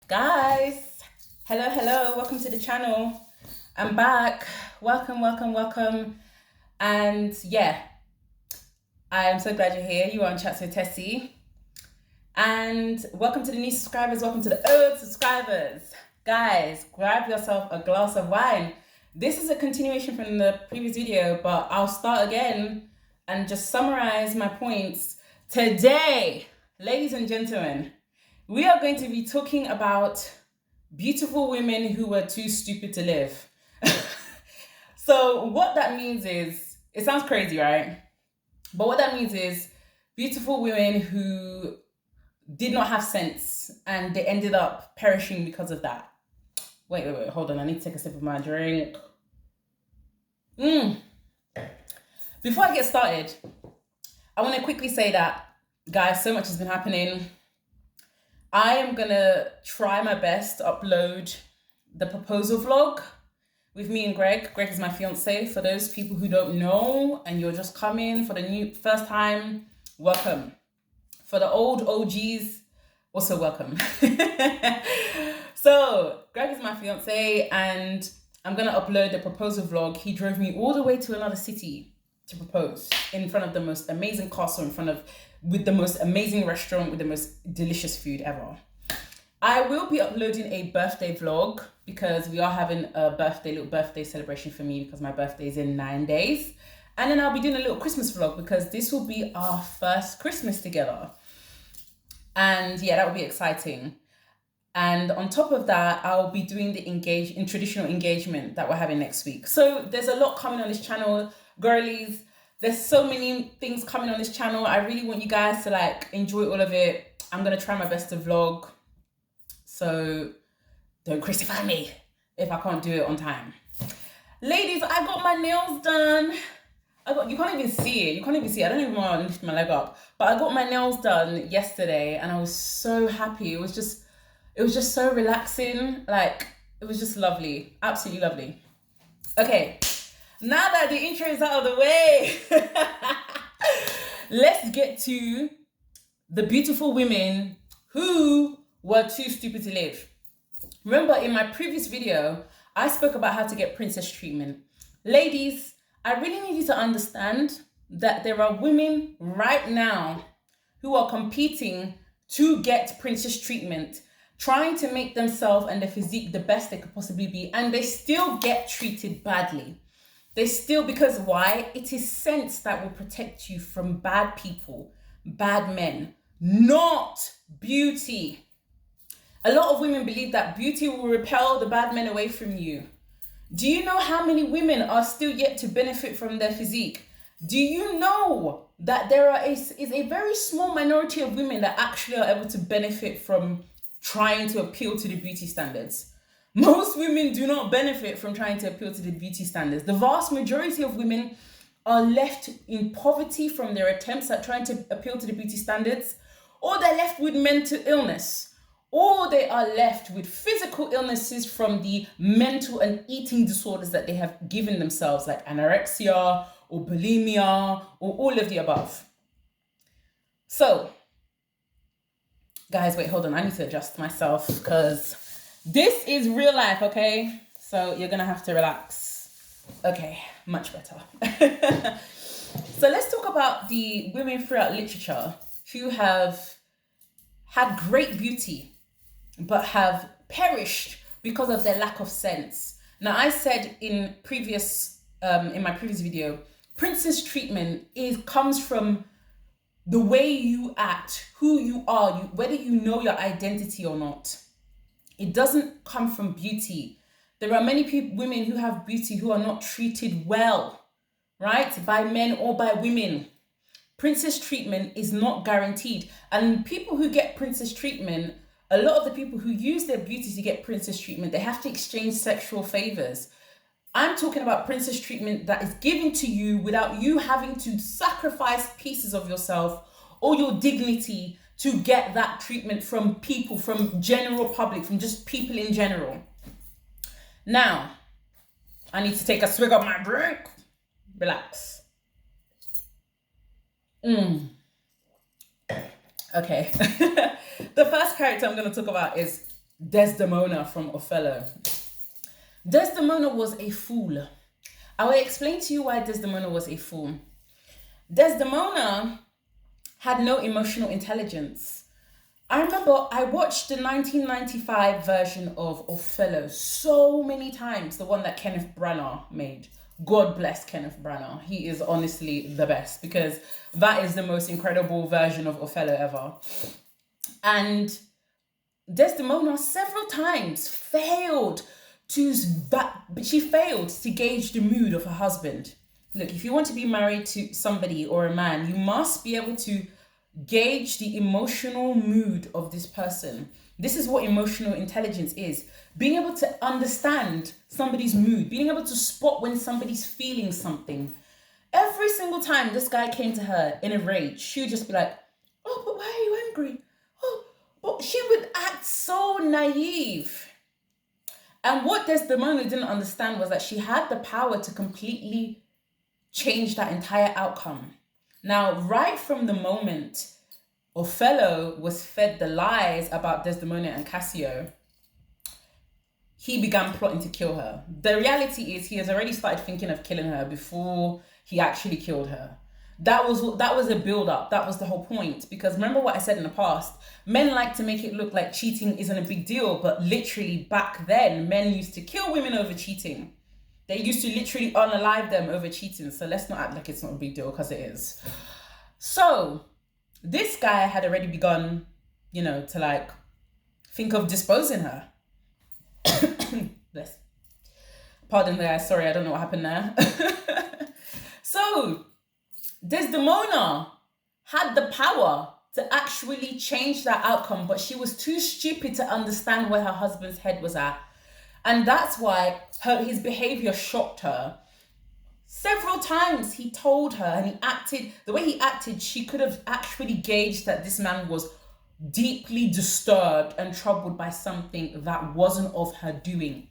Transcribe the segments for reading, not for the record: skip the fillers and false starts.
Guys, hello, welcome to the channel. I'm back. Welcome. And yeah, I am so glad you're here. You are on Chats with Tessie. And welcome to the new subscribers, welcome to the old subscribers. Guys, grab yourself a glass of wine. This is a continuation from the previous video, but I'll start again and just summarize my points. Today, ladies and gentlemen, we are going to be talking about beautiful women who were too stupid to live. So what that means is, it sounds crazy, right? But what that means is beautiful women who did not have sense and they ended up perishing because of that. Wait, hold on. I need to take a sip of my drink. Before I get started, I want to quickly say that, guys, so much has been happening. I am going to try my best to upload the proposal vlog with me and Greg. Greg is my fiance. For those people who don't know and you're just coming for the first time, welcome. For the old OGs, also welcome. So, Greg is my fiance and I'm going to upload the proposal vlog. He drove me all the way to another city to propose in front of the most amazing castle, with the most amazing restaurant, with the most delicious food ever. I will be uploading a birthday vlog because we are having a little birthday celebration for me because my birthday is in 9 days. And then I'll be doing a little Christmas vlog because this will be our first Christmas together. And yeah, that will be exciting. And on top of that, I'll be doing the traditional engagement that we're having next week. So there's a lot coming on this channel, girlies. There's so many things coming on this channel. I really want you guys to enjoy all of it. I'm going to try my best to vlog. So don't crucify me if I can't do it on time. Ladies, I got my nails done. You can't even see it. I don't even want to lift my leg up. But I got my nails done yesterday and I was so happy. It was just so relaxing. It was just lovely. Absolutely lovely. Okay. Now that the intro is out of the way, let's get to the beautiful women who were too stupid to live. Remember, in my previous video, I spoke about how to get princess treatment. Ladies, I really need you to understand that there are women right now who are competing to get princess treatment, trying to make themselves and their physique the best they could possibly be, and they still get treated badly. Because why? It is sense that will protect you from bad people, bad men, not beauty. A lot of women believe that beauty will repel the bad men away from you. Do you know how many women are still yet to benefit from their physique? Do you know that there is a very small minority of women that actually are able to benefit from trying to appeal to the beauty standards? Most women do not benefit from trying to appeal to the beauty standards. The vast majority of women are left in poverty from their attempts at trying to appeal to the beauty standards, or they're left with mental illness, or they are left with physical illnesses from the mental and eating disorders that they have given themselves, like anorexia or bulimia or all of the above. So, guys, wait, hold on. I need to adjust myself because this is real life, okay? So you're going to have to relax. Okay, much better. So let's talk about the women throughout literature who have had great beauty but have perished because of their lack of sense. Now, I said in my previous video, princess treatment comes from the way you act, who you are, whether you know your identity or not. It doesn't come from beauty. There are many women who have beauty who are not treated well, right? By men or by women. Princess treatment is not guaranteed. And people who get princess treatment, a lot of the people who use their beauty to get princess treatment, they have to exchange sexual favors. I'm talking about princess treatment that is given to you without you having to sacrifice pieces of yourself or your dignity to get that treatment from people, from general public, from just people in general. Now, I need to take a swig of my drink. Relax. Okay. The first character I'm going to talk about is Desdemona from Othello. Desdemona was a fool. I will explain to you why Desdemona was a fool. Desdemona had no emotional intelligence. I remember I watched the 1995 version of Othello so many times, the one that Kenneth Branagh made. God bless Kenneth Branagh. He is honestly the best, because that is the most incredible version of Othello ever. And Desdemona several times failed to gauge the mood of her husband. Look, if you want to be married to somebody or a man, you must be able to gauge the emotional mood of this person. This is what emotional intelligence is. Being able to understand somebody's mood, being able to spot when somebody's feeling something. Every single time this guy came to her in a rage, she would just be like, oh, but why are you angry? Oh, but she would act so naive. And what Desdemona didn't understand was that she had the power to completely change that entire outcome. Now, right from the moment Othello was fed the lies about Desdemona and Cassio, he began plotting to kill her. The reality is he has already started thinking of killing her before he actually killed her. That was a build-up. That was the whole point. Because remember what I said in the past, men like to make it look like cheating isn't a big deal, but literally back then, men used to kill women over cheating. They used to literally unalive them over cheating. So let's not act like it's not a big deal, because it is. So this guy had already begun, to like think of disposing her. Bless. Pardon there. Sorry, I don't know what happened there. So Desdemona had the power to actually change that outcome, but she was too stupid to understand where her husband's head was at. And that's why his behavior shocked her. Several times he told her, and the way he acted, she could have actually gauged that this man was deeply disturbed and troubled by something that wasn't of her doing.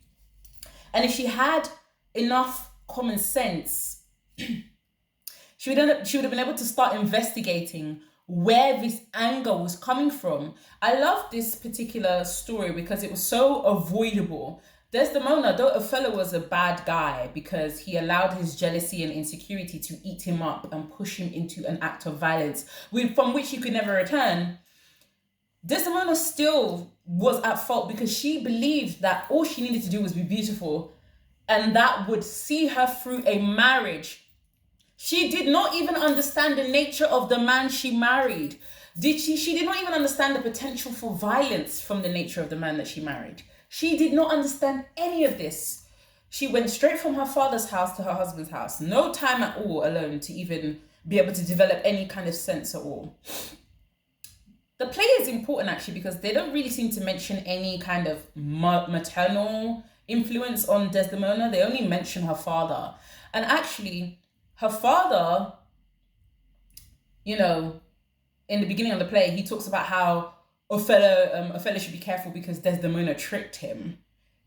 And if she had enough common sense, she would have been able to start investigating where this anger was coming from. I love this particular story because it was so avoidable. Desdemona, though Othello was a bad guy because he allowed his jealousy and insecurity to eat him up and push him into an act of violence from which he could never return, Desdemona still was at fault because she believed that all she needed to do was be beautiful, and that would see her through a marriage. She did not even understand the nature of the man she married. She did not even understand the potential for violence from the nature of the man that she married. She did not understand any of this. She went straight from her father's house to her husband's house. No time at all alone to even be able to develop any kind of sense at all. The play is important actually because they don't really seem to mention any kind of maternal influence on Desdemona. They only mention her father. And actually, her father, in the beginning of the play, he talks about how Othello should be careful because Desdemona tricked him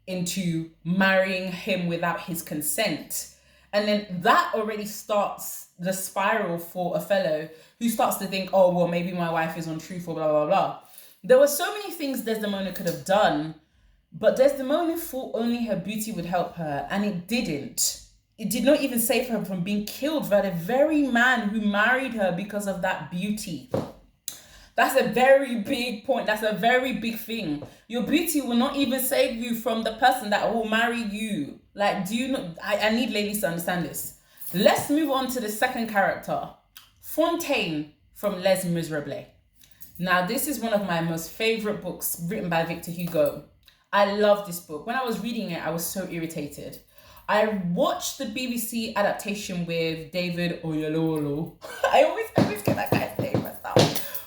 into marrying him without his consent. And then that already starts the spiral for Othello, who starts to think, oh, well, maybe my wife is untruthful, blah, blah, blah. There were so many things Desdemona could have done, but Desdemona thought only her beauty would help her, and it didn't. It did not even save her from being killed by the very man who married her because of that beauty. That's a very big point. That's a very big thing. Your beauty will not even save you from the person that will marry you. Like, do you know? I need ladies to understand this. Let's move on to the second character, Fantine from Les Miserables. Now, this is one of my most favorite books written by Victor Hugo. I love this book. When I was reading it, I was so irritated. I watched the BBC adaptation with David Oyelowo. I always get that guy's name messed up.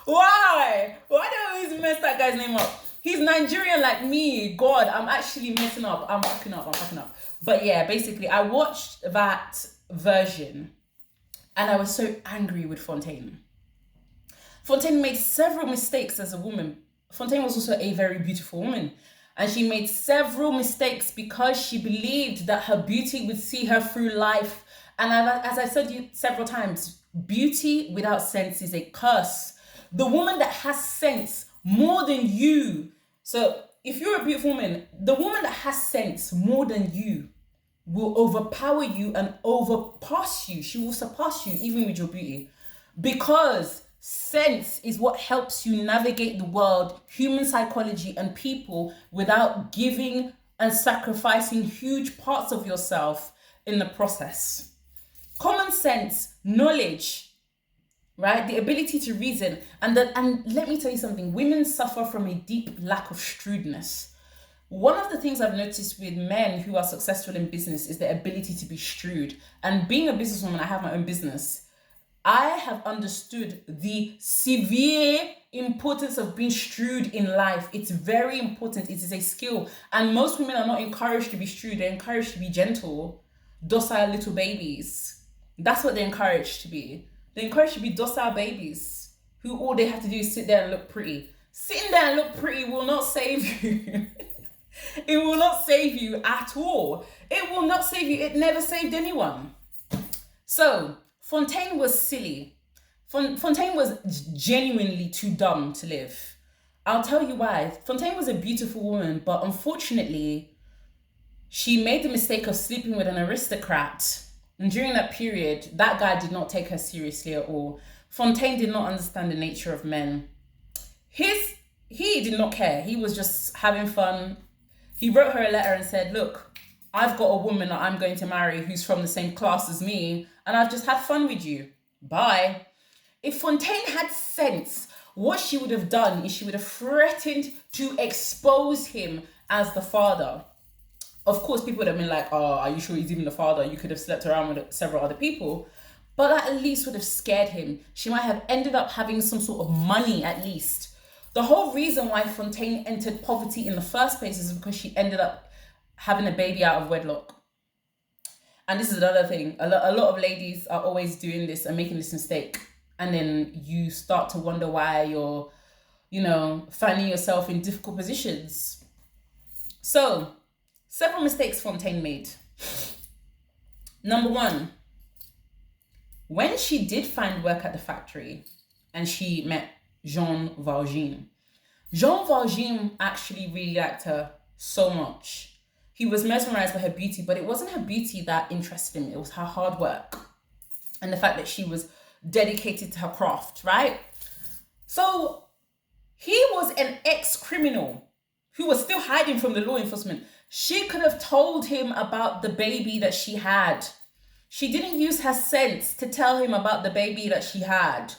Why? Why do I always mess that guy's name up? He's Nigerian like me. God, I'm actually messing up. I'm fucking up. But yeah, basically, I watched that version and I was so angry with Fantine. Fantine made several mistakes as a woman. Fantine was also a very beautiful woman. And she made several mistakes because she believed that her beauty would see her through life. And as I said to you several times, beauty without sense is a curse. The woman that has sense more than you. So if you're a beautiful woman, the woman that has sense more than you will overpower you and overpass you. She will surpass you even with your beauty. Because sense is what helps you navigate the world, human psychology, and people without giving and sacrificing huge parts of yourself in the process. Common sense, knowledge, right? The ability to reason. And let me tell you something, women suffer from a deep lack of shrewdness. One of the things I've noticed with men who are successful in business is their ability to be shrewd. And being a businesswoman, I have my own business. I have understood the severe importance of being shrewd in life. It's very important. It is a skill. And most women are not encouraged to be shrewd. They're encouraged to be gentle, docile little babies. That's what they're encouraged to be. They're encouraged to be docile babies who all they have to do is sit there and look pretty. Sitting there and look pretty will not save you. It will not save you at all. It will not save you. It never saved anyone. So, Fantine was silly. Fantine was genuinely too dumb to live. I'll tell you why. Fantine was a beautiful woman, but unfortunately, she made the mistake of sleeping with an aristocrat. And during that period, that guy did not take her seriously at all. Fantine did not understand the nature of men. He did not care. He was just having fun. He wrote her a letter and said, look, I've got a woman that I'm going to marry who's from the same class as me, and I've just had fun with you. Bye. If Fantine had sense, what she would have done is she would have threatened to expose him as the father. Of course, people would have been like, oh, are you sure he's even the father? You could have slept around with several other people. But that at least would have scared him. She might have ended up having some sort of money at least. The whole reason why Fantine entered poverty in the first place is because she ended up having a baby out of wedlock. And this is another thing. A lot of ladies are always doing this and making this mistake. And then you start to wonder why you're, finding yourself in difficult positions. So, several mistakes Fantine made. Number one, when she did find work at the factory and she met Jean Valjean actually really liked her so much. He was mesmerized by her beauty, but it wasn't her beauty that interested him. It was her hard work and the fact that she was dedicated to her craft, right? So he was an ex-criminal who was still hiding from the law enforcement. She could have told him about the baby that she had. She didn't use her sense to tell him about the baby that she had.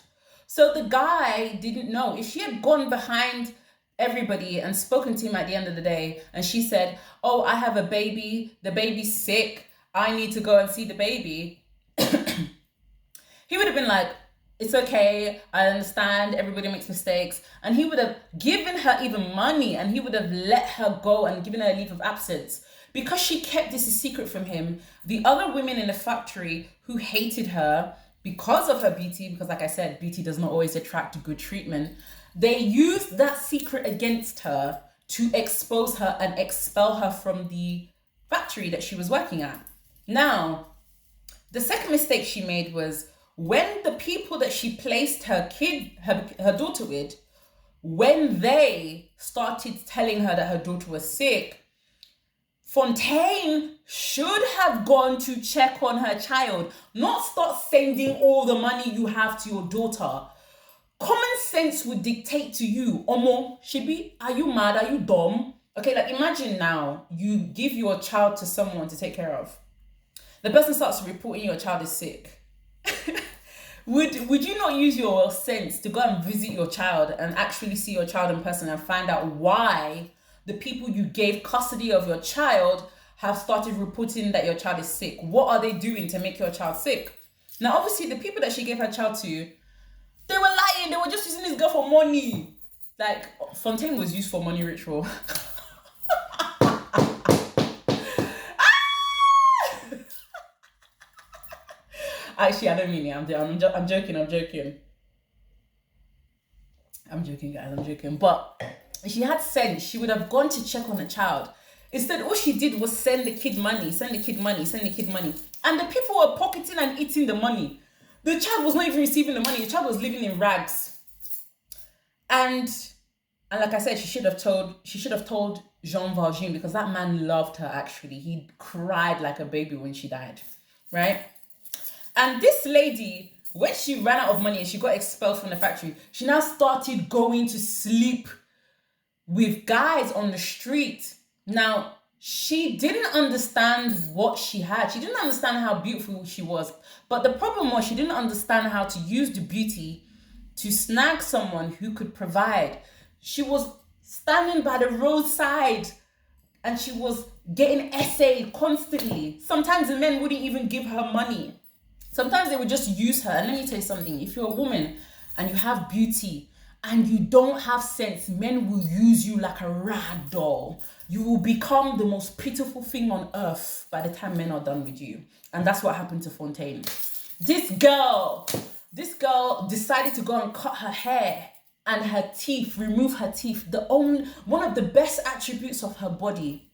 So the guy didn't know. If she had gone behind everybody and spoken to him at the end of the day, and she said, oh, I have a baby, the baby's sick, I need to go and see the baby, he would have been like, it's okay, I understand, everybody makes mistakes. And he would have given her even money, and he would have let her go and given her a leave of absence. Because she kept this a secret from him, the other women in the factory who hated her because of her beauty, because like I said, beauty does not always attract good treatment, they used that secret against her to expose her and expel her from the factory that she was working at. Now, the second mistake she made was when the people that she placed her daughter with, when they started telling her that her daughter was sick, Fantine should have gone to check on her child, not start sending all the money you have to your daughter. Common sense would dictate to you, Omo, Shibi, are you mad? Are you dumb? Okay, like imagine now you give your child to someone to take care of. The person starts reporting your child is sick. Would you not use your sense to go and visit your child and actually see your child in person and find out why the people you gave custody of your child have started reporting that your child is sick? What are they doing to make your child sick? Now, obviously, the people that she gave her child to, they were lying. They were just using this girl for money. Like, Fantine was used for money ritual. Actually, I don't mean it. I'm joking. I'm joking, guys. I'm joking. But if she had sense, she would have gone to check on the child. Instead, all she did was send the kid money. And the people were pocketing and eating the money. The child was not even receiving the money. The child was living in rags. And And like I said, she should have told Jean Valjean, because that man loved her actually. He cried like a baby when she died, right? And this lady, when she ran out of money and she got expelled from the factory, she now started going to sleep with guys on the street. Now, she didn't understand what she had. She didn't understand how beautiful she was. But the problem was she didn't understand how to use the beauty to snag someone who could provide. She was standing by the roadside and she was getting essayed constantly. Sometimes the men wouldn't even give her money. Sometimes they would just use her. And let me tell you something. If you're a woman and you have beauty and you don't have sense, men will use you like a rag doll. You will become the most pitiful thing on earth by the time men are done with you. And that's what happened to Fontaine. This girl decided to go and cut her hair and her teeth, remove her teeth. One of the best attributes of her body.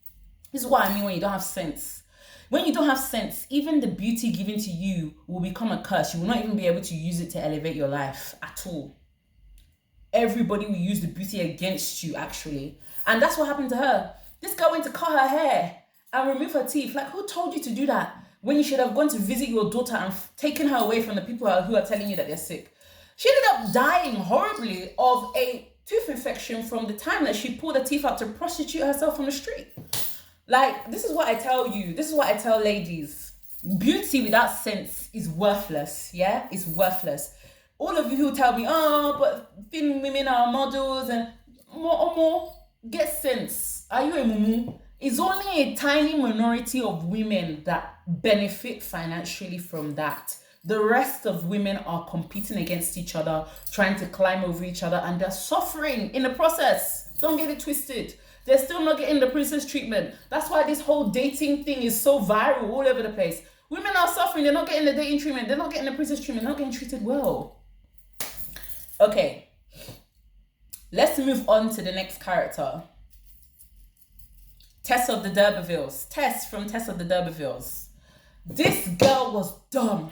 This is what I mean when you don't have sense. When you don't have sense, even the beauty given to you will become a curse. You will not even be able to use it to elevate your life at all. Everybody will use the beauty against you, actually. And that's what happened to her. This girl went to cut her hair and remove her teeth. Like, who told you to do that? When you should have gone to visit your daughter and taken her away from the people who are telling you that they're sick. She ended up dying horribly of a tooth infection from the time that she pulled her teeth out to prostitute herself on the street. Like, this is what I tell you. This is what I tell ladies. Beauty without sense is worthless. Yeah, it's worthless. All of you who tell me, oh, but thin women are models and more, get sense. Are you a mumu? It's only a tiny minority of women that benefit financially from that. The rest of women are competing against each other, trying to climb over each other, and they're suffering in the process. Don't get it twisted. They're still not getting the princess treatment. That's why this whole dating thing is so viral all over the place. Women are suffering. They're not getting the dating treatment. They're not getting the princess treatment. They're not getting treated well. Okay. Let's move on to the next character. Tess of the D'Urbervilles. Tess from Tess of the D'Urbervilles. This girl was dumb.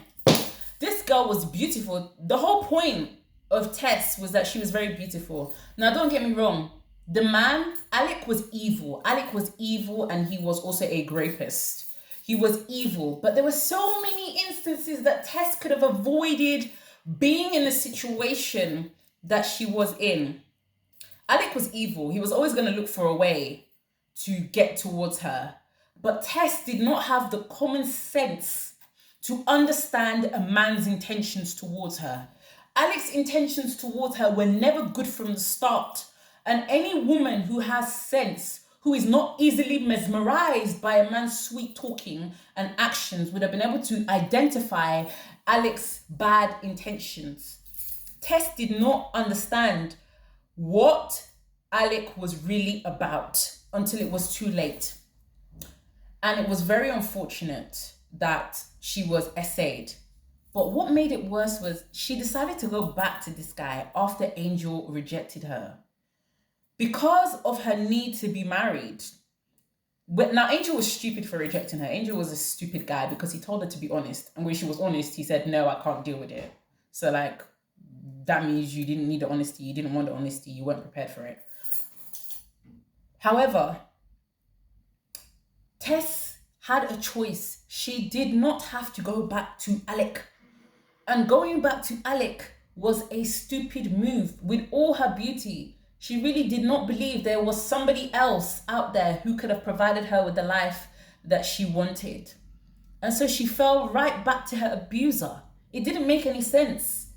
This girl was beautiful. The whole point of Tess was that she was very beautiful. Now, don't get me wrong. The man, Alec, was evil. Alec was evil, and he was also a rapist. He was evil. But there were so many instances that Tess could have avoided being in the situation that she was in. Alec was evil. He was always going to look for a way to get towards her. But Tess did not have the common sense to understand a man's intentions towards her. Alec's intentions towards her were never good from the start. And any woman who has sense, who is not easily mesmerized by a man's sweet talking and actions, would have been able to identify Alec's bad intentions. Tess did not understand what Alec was really about until it was too late. And it was very unfortunate that she was essayed. But what made it worse was she decided to go back to this guy after Angel rejected her. Because of her need to be married. Now, Angel was stupid for rejecting her. Angel was a stupid guy because he told her to be honest. And when she was honest, he said, no, I can't deal with it. So, like, that means you didn't need the honesty. You didn't want the honesty. You weren't prepared for it. However, Tess had a choice. She did not have to go back to Alec. And going back to Alec was a stupid move. With all her beauty, she really did not believe there was somebody else out there who could have provided her with the life that she wanted. And so she fell right back to her abuser. It didn't make any sense.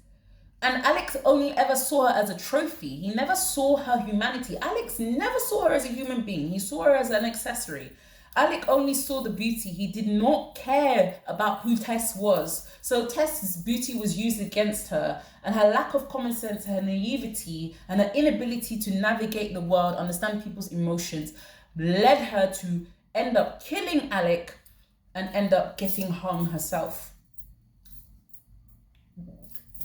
And Alex only ever saw her as a trophy. He never saw her humanity. Alex never saw her as a human being. He saw her as an accessory. Alec only saw the beauty. He did not care about who Tess was. So Tess's beauty was used against her, and her lack of common sense, her naivety, and her inability to navigate the world, understand people's emotions, led her to end up killing Alec and end up getting hung herself.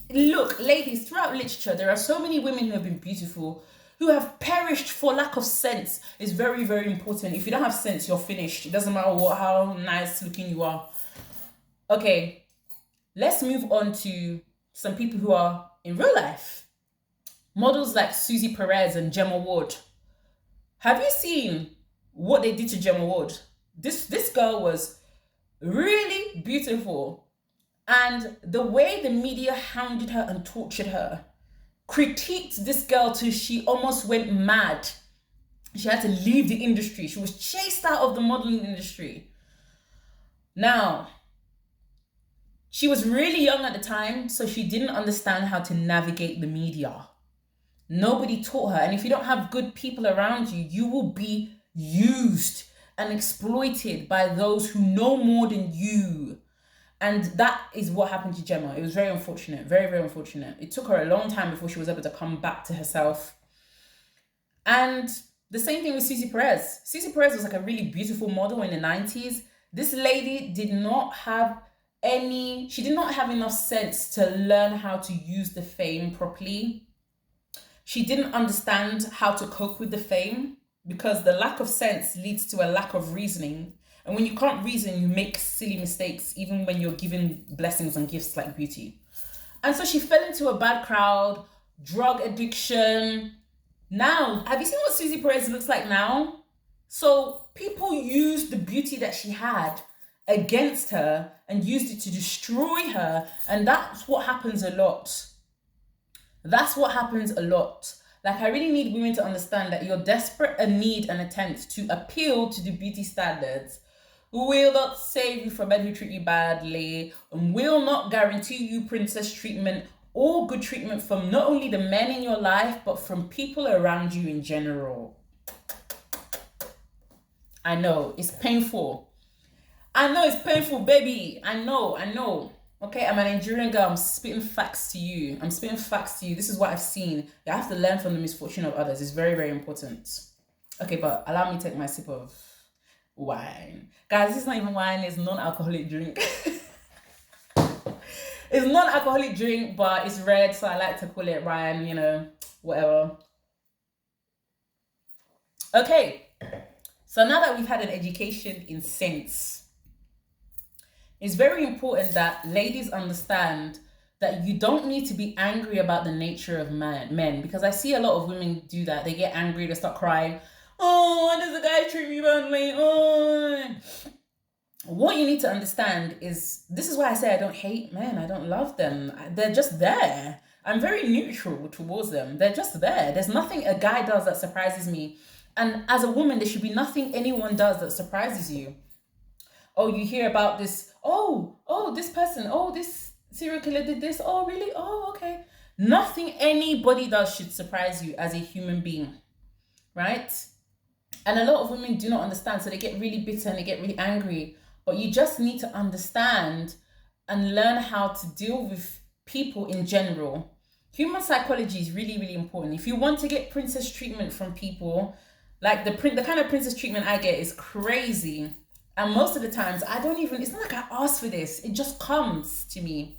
Look, ladies, throughout literature, there are so many women who have been beautiful, who have perished for lack of sense. Is very, very important. If you don't have sense, you're finished. It doesn't matter how nice looking you are. Okay, let's move on to some people who are in real life. Models like Suzy Perez and Gemma. Have you seen what they did to Gemma? This girl was really beautiful. And the way the media hounded her and tortured her, critiqued this girl till she almost went mad. She had to leave the industry. She was chased out of the modeling industry. Now, she was really young at the time, so she didn't understand how to navigate the media. Nobody taught her. And if you don't have good people around you, you will be used and exploited by those who know more than you. And that is what happened to Gemma. It was very unfortunate, very, very unfortunate. It took her a long time before she was able to come back to herself. And the same thing with Suzy Perez. Suzy Perez was like a really beautiful model in the 90s. This lady did not have enough sense to learn how to use the fame properly. She didn't understand how to cope with the fame because the lack of sense leads to a lack of reasoning. And when you can't reason, you make silly mistakes, even when you're given blessings and gifts like beauty. And so she fell into a bad crowd, drug addiction. Now, have you seen what Suzy Perez looks like now? So people used the beauty that she had against her and used it to destroy her. And that's what happens a lot. That's what happens a lot. Like, I really need women to understand that you're desperate and need an attempt to appeal to the beauty standards will not save you from men who treat you badly and will not guarantee you princess treatment or good treatment from not only the men in your life, but from people around you in general. I know, it's painful. I know it's painful, baby. I know. Okay, I'm a Nigerian girl. I'm spitting facts to you. This is what I've seen. You have to learn from the misfortune of others. It's very, very important. Okay, but allow me to take my sip of wine. Guys, this is not even wine. It's non-alcoholic drink. It's non-alcoholic drink, but it's red, so I like to call it wine, whatever. Okay, so now that we've had an education in sense, it's very important that ladies understand that you don't need to be angry about the nature of men, because I see a lot of women do that. They get angry, they start crying. Oh, why does the guy treat me badly? Oh. What you need to understand is, this is why I say I don't hate men. I don't love them. They're just there. I'm very neutral towards them. They're just there. There's nothing a guy does that surprises me. And as a woman, there should be nothing anyone does that surprises you. Oh, you hear about this. Oh, this person. Oh, this serial killer did this. Oh, really? Oh, okay. Nothing anybody does should surprise you as a human being, right? And a lot of women do not understand, so they get really bitter and they get really angry. But you just need to understand and learn how to deal with people in general. Human psychology is really, really important. If you want to get princess treatment from people, like the kind of princess treatment I get is crazy. And most of the times, it's not like I ask for this. It just comes to me.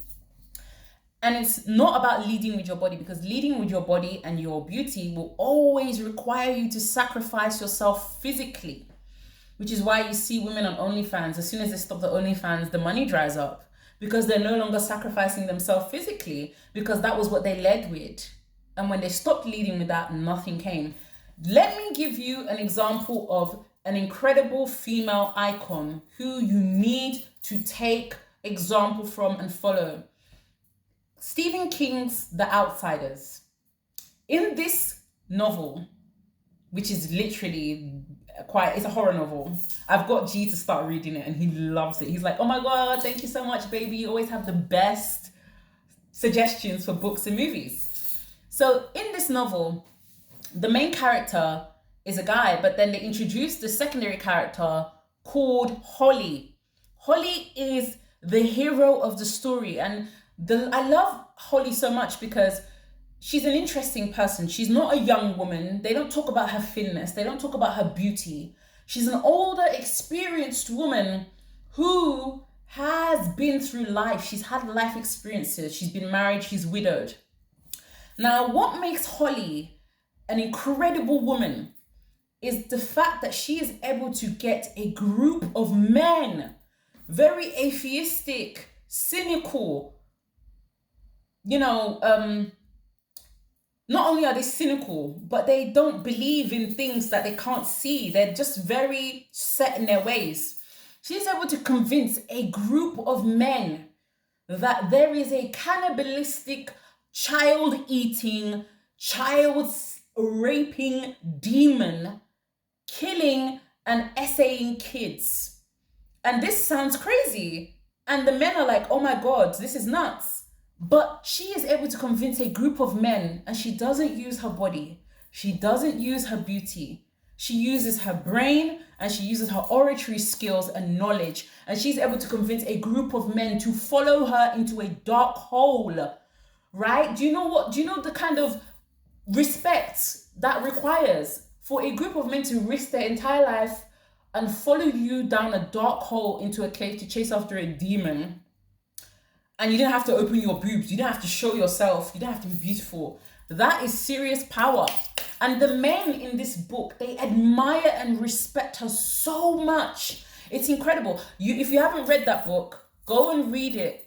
And it's not about leading with your body, because leading with your body and your beauty will always require you to sacrifice yourself physically. Which is why you see women on OnlyFans, as soon as they stop the OnlyFans, the money dries up. Because they're no longer sacrificing themselves physically, because that was what they led with. And when they stopped leading with that, nothing came. Let me give you an example of an incredible female icon who you need to take example from and follow. Stephen King's The Outsiders. In this novel, which is literally it's a horror novel. I've got G to start reading it and he loves it. He's like, oh my God, thank you so much, baby. You always have the best suggestions for books and movies. So in this novel, the main character is a guy, but then they introduced the secondary character called Holly. Holly is the hero of the story. And I love Holly so much because she's an interesting person. She's not a young woman. They don't talk about her thinness. They don't talk about her beauty. She's an older, experienced woman who has been through life. She's had life experiences. She's been married. She's widowed. Now, what makes Holly an incredible woman is the fact that she is able to get a group of men, very atheistic, cynical, not only are they cynical, but they don't believe in things that they can't see. They're just very set in their ways. She's able to convince a group of men that there is a cannibalistic, child-eating, child-raping demon killing and essaying kids. And this sounds crazy. And the men are like, oh my God, this is nuts. But she is able to convince a group of men, and she doesn't use her body. She doesn't use her beauty. She uses her brain, and she uses her oratory skills and knowledge. And she's able to convince a group of men to follow her into a dark hole, right? Do you know the kind of respect that requires for a group of men to risk their entire life and follow you down a dark hole into a cave to chase after a demon? And you didn't have to open your boobs. You didn't have to show yourself. You didn't have to be beautiful. That is serious power. And the men in this book, they admire and respect her so much. It's incredible. If you haven't read that book, go and read it.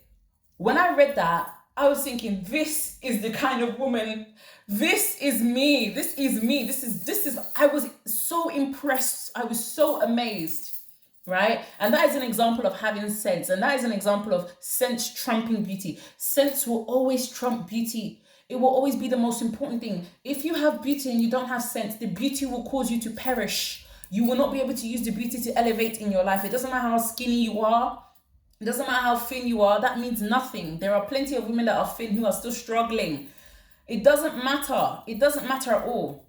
When I read that, I was thinking, this is the kind of woman. This is me. This is me. This is, I was so impressed. I was so amazed. Right? And that is an example of having sense. And that is an example of sense trumping beauty. Sense will always trump beauty. It will always be the most important thing. If you have beauty and you don't have sense, the beauty will cause you to perish. You will not be able to use the beauty to elevate in your life. It doesn't matter how skinny you are. It doesn't matter how thin you are. That means nothing. There are plenty of women that are thin who are still struggling. It doesn't matter. It doesn't matter at all.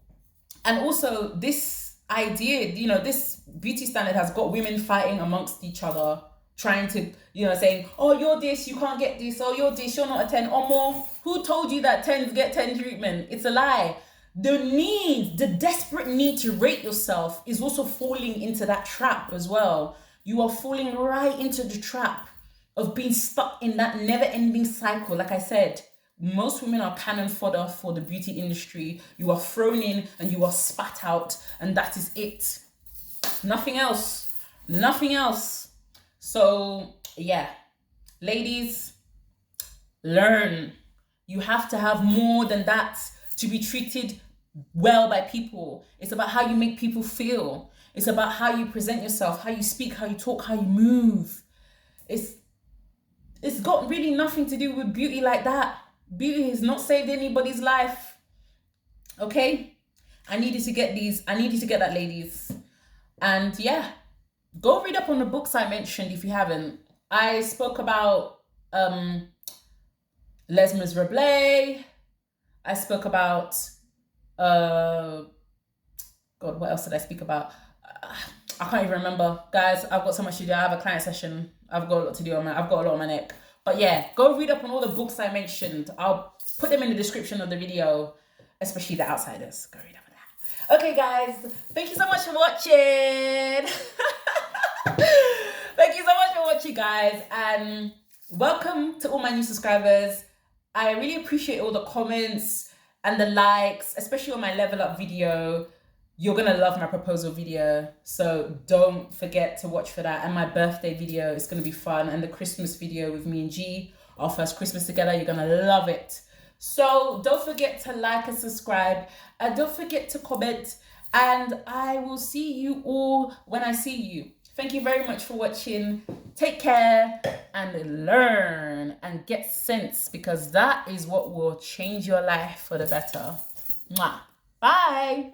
And also this idea, this beauty standard has got women fighting amongst each other, trying to, saying, oh, you're this, you can't get this, oh, you're this, you're not a 10 or more. Who told you that 10s get 10 treatment? It's a lie. The desperate need to rate yourself is also falling into that trap as well. You are falling right into the trap of being stuck in that never-ending cycle. Like I said, most women are cannon fodder for the beauty industry. You are thrown in and you are spat out, and that is it. Nothing else. Nothing else. So, yeah. Ladies, learn. You have to have more than that to be treated well by people. It's about how you make people feel. It's about how you present yourself, how you speak, how you talk, how you move. It's got really nothing to do with beauty like that. Beauty has not saved anybody's life. Okay? I needed to get that, ladies. And yeah, go read up on the books I mentioned if you haven't. I spoke about Les Miserables. I spoke about God, what else did I speak about? I can't even remember. Guys, I've got so much to do. I have a client session. I've got a lot to do. I've got a lot on my neck. But yeah, go read up on all the books I mentioned. I'll put them in the description of the video, especially The Outsiders. Go read up on that. Okay, guys. Thank you so much for watching. Thank you so much for watching, guys. And welcome to all my new subscribers. I really appreciate all the comments and the likes, especially on my level up video. You're gonna love my proposal video, so don't forget to watch for that. And my birthday video is gonna be fun, and the Christmas video with me and G, our first Christmas together. You're gonna love it. So don't forget to like and subscribe, and don't forget to comment, and I will see you all when I see you. Thank you very much for watching. Take care and learn and get sense, because that is what will change your life for the better. Mwah. Bye.